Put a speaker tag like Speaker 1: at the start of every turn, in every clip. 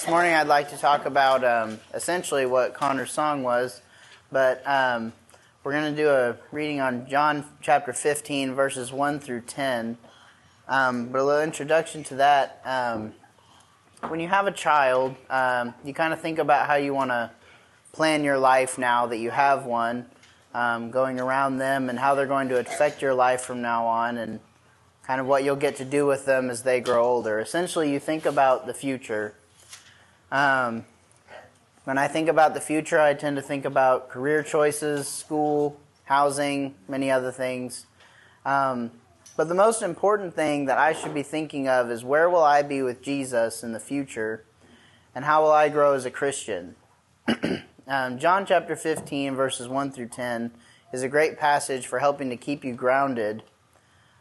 Speaker 1: This morning I'd like to talk about essentially what Connor's song was, but we're going to do a reading on John chapter 15, verses 1 through 10. But a little introduction to that. When you have a child, you kind of think about how you want to plan your life now that you have one, going around them and how they're going to affect your life from now on, and kind of what you'll get to do with them as they grow older. Essentially, you think about the future. When I think about the future, I tend to think about career choices, school, housing, many other things. But the most important thing that I should be thinking of is, where will I be with Jesus in the future, and how will I grow as a Christian? John chapter 15, verses 1 through 10 is a great passage for helping to keep you grounded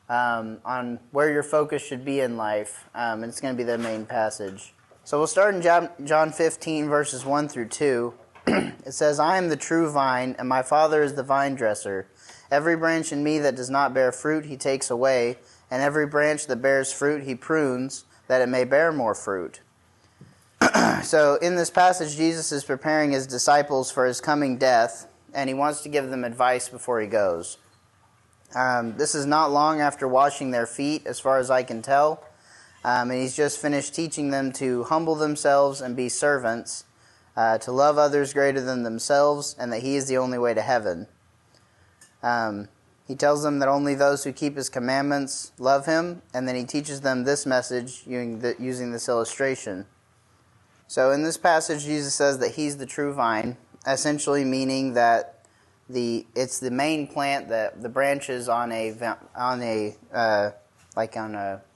Speaker 1: on where your focus should be in life. And it's going to be the main passage. So we'll start in John 15, verses 1 through 2. It says, "I am the true vine, and my Father is the vine dresser. Every branch in me that does not bear fruit he takes away, and every branch that bears fruit he prunes, that it may bear more fruit." So in this passage, Jesus is preparing his disciples for his coming death, and he wants to give them advice before he goes. This is not long after washing their feet, as far as I can tell. And he's just finished teaching them to humble themselves and be servants, to love others greater than themselves, and that he is the only way to heaven. He tells them that only those who keep his commandments love him, and then he teaches them this message using this illustration. So in this passage, Jesus says that he's the true vine, essentially meaning that it's the main plant that the branches on a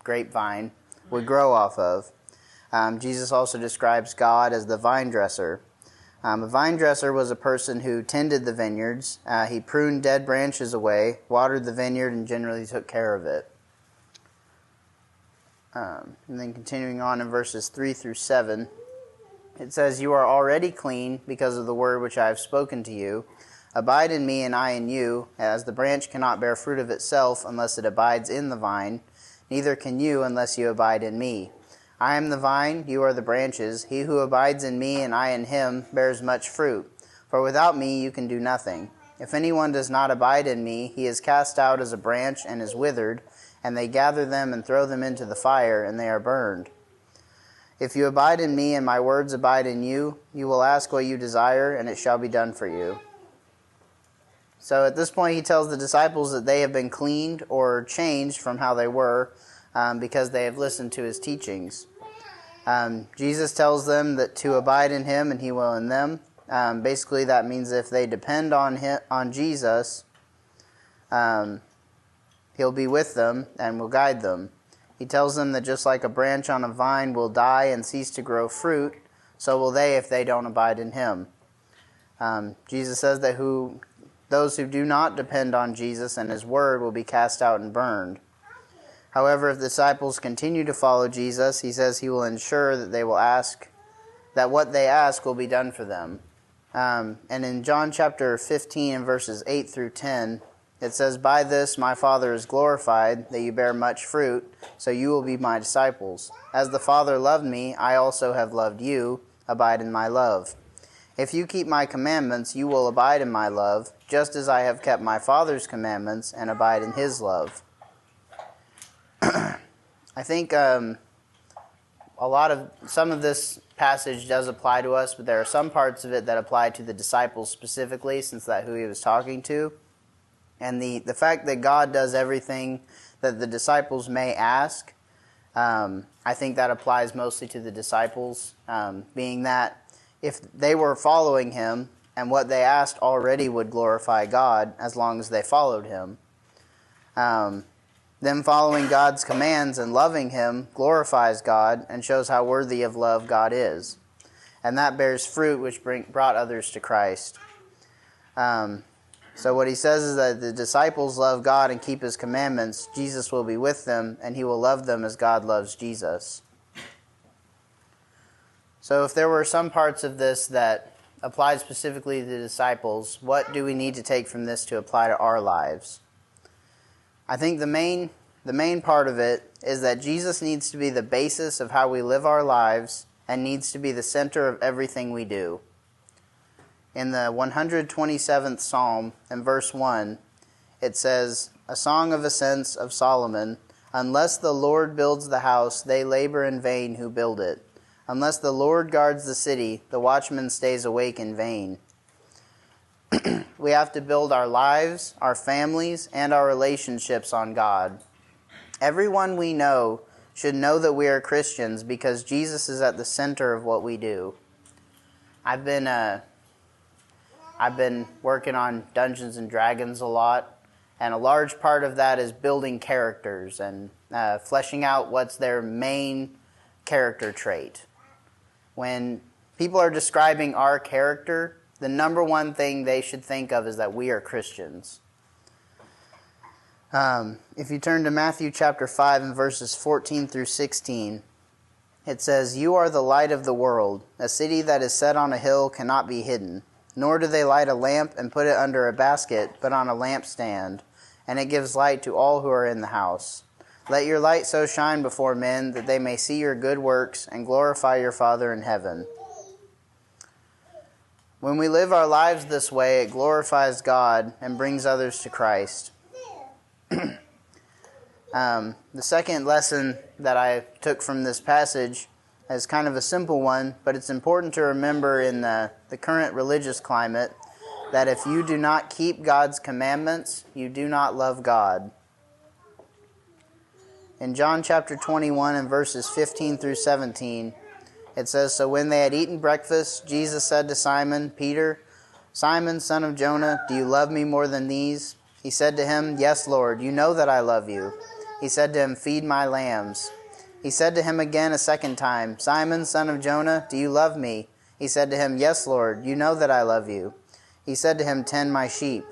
Speaker 1: grapevine would grow off of. Jesus also describes God as the vine dresser. A vine dresser was a person who tended the vineyards. He pruned dead branches away, watered the vineyard, and generally took care of it. And then continuing on in verses 3 through 7, it says, "You are already clean because of the word which I have spoken to you. Abide in me and I in you, as the branch cannot bear fruit of itself unless it abides in the vine. Neither can you unless you abide in me. I am the vine, you are the branches. He who abides in me and I in him bears much fruit. For without me you can do nothing. If anyone does not abide in me, he is cast out as a branch and is withered, and they gather them and throw them into the fire, and they are burned. If you abide in me and my words abide in you, you will ask what you desire, and it shall be done for you." So at this point, he tells the disciples that they have been cleaned or changed from how they were because they have listened to his teachings. Jesus tells them that to abide in him and he will in them. Basically, that means if they depend on Jesus, he'll be with them and will guide them. He tells them that just like a branch on a vine will die and cease to grow fruit, so will they if they don't abide in him. Jesus says that those who do not depend on Jesus and his word will be cast out and burned. However, if the disciples continue to follow Jesus, he says he will ensure that what they ask will be done for them. And in John chapter 15, verses 8 through 10, it says, "By this my Father is glorified, that you bear much fruit, so you will be my disciples. As the Father loved me, I also have loved you. Abide in my love. If you keep my commandments, you will abide in my love, just as I have kept my Father's commandments and abide in his love." I think some of this passage does apply to us, but there are some parts of it that apply to the disciples specifically, since that's who he was talking to. And the fact that God does everything that the disciples may ask, I think that applies mostly to the disciples, being that if they were following him and what they asked already would glorify God as long as they followed him. Them following God's commands and loving him glorifies God and shows how worthy of love God is. And that bears fruit which brought others to Christ. So what he says is that the disciples love God and keep his commandments. Jesus will be with them, and he will love them as God loves Jesus. So if there were some parts of this that applied specifically to the disciples, what do we need to take from this to apply to our lives? I think the main part of it is that Jesus needs to be the basis of how we live our lives, and needs to be the center of everything we do. In the 127th Psalm, in verse 1, it says, "A song of ascents of Solomon, unless the Lord builds the house, they labor in vain who build it. Unless the Lord guards the city, the watchman stays awake in vain." We have to build our lives, our families, and our relationships on God. Everyone we know should know that we are Christians because Jesus is at the center of what we do. I've been working on Dungeons and Dragons a lot, and a large part of that is building characters and fleshing out what's their main character trait. When people are describing our character, the number one thing they should think of is that we are Christians. If you turn to Matthew chapter 5 and verses 14 through 16, it says, "You are the light of the world. A city that is set on a hill cannot be hidden. Nor do they light a lamp and put it under a basket, but on a lampstand, and it gives light to all who are in the house. Let your light so shine before men that they may see your good works and glorify your Father in heaven." When we live our lives this way, it glorifies God and brings others to Christ. The second lesson that I took from this passage is kind of a simple one, but it's important to remember in the current religious climate that if you do not keep God's commandments, you do not love God. In John chapter 21 and verses 15 through 17, it says, "So when they had eaten breakfast, Jesus said to Simon Peter, 'Simon, son of Jonah, do you love me more than these?' He said to him, 'Yes, Lord, you know that I love you.' He said to him, 'Feed my lambs.' He said to him again a second time, 'Simon, son of Jonah, do you love me?' He said to him, 'Yes, Lord, you know that I love you.' He said to him, 'Tend my sheep.'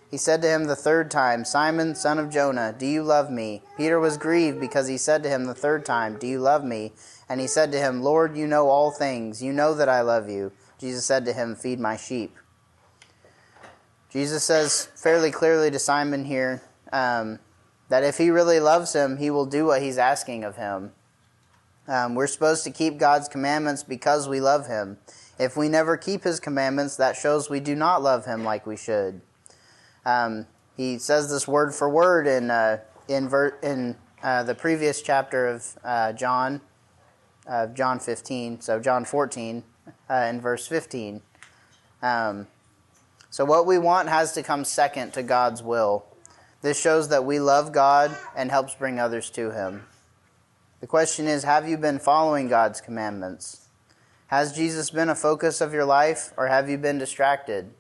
Speaker 1: He said to him the third time, 'Simon, son of Jonah, do you love me?' Peter was grieved because he said to him the third time, 'Do you love me?' And he said to him, 'Lord, you know all things. You know that I love you.' Jesus said to him, 'Feed my sheep.'" Jesus says fairly clearly to Simon here that if he really loves him, he will do what he's asking of him. We're supposed to keep God's commandments because we love him. If we never keep his commandments, that shows we do not love him like we should. He says this word for word in the previous chapter of John 15, so John 14, in verse 15. So what we want has to come second to God's will. This shows that we love God and helps bring others to him. The question is, have you been following God's commandments? Has Jesus been a focus of your life, or have you been distracted?